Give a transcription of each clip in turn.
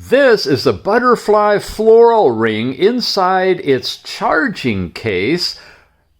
This is the Butterfly Floral Ring inside its charging case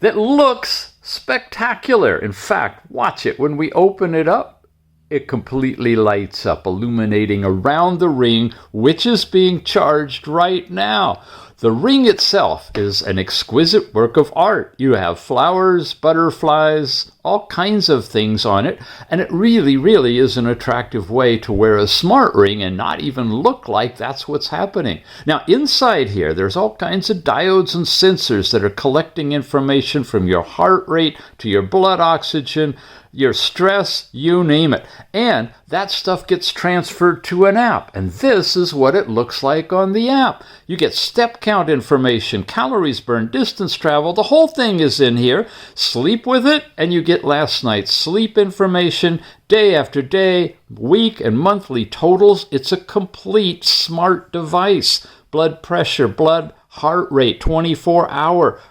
that looks spectacular. In fact, watch it. When we open it up, it completely lights up, illuminating around the ring, which is being charged right now. The ring itself is an exquisite work of art. You have flowers, butterflies, all kinds of things on it, and it really, really is an attractive way to wear a smart ring and not even look like that's what's happening. Now, inside here, there's all kinds of diodes and sensors that are collecting information from your heart rate to your blood oxygen, your stress, you name it. And that stuff gets transferred to an app. And this is what it looks like on the app. You get step count information, calories burned, distance traveled, the whole thing is in here. Sleep with it, and you get last night's sleep information, day after day, week and monthly totals. It's a complete smart device. Blood pressure, blood heart rate, 24-hour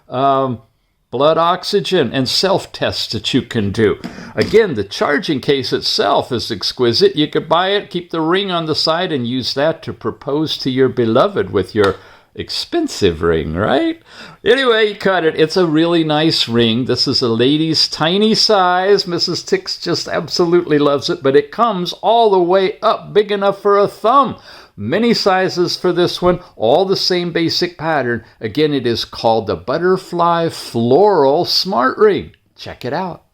blood oxygen, and self-tests that you can do. Again, the charging case itself is exquisite. You could buy it, keep the ring on the side, and use that to propose to your beloved with your expensive ring, right? Anyway, you cut it. It's a really nice ring. This is a lady's tiny size. Mrs. Tix just absolutely loves it, but it comes all the way up, big enough for a thumb. Many sizes for this one, all the same basic pattern. Again, it is called the Butterfly Floral Smart Ring. Check it out.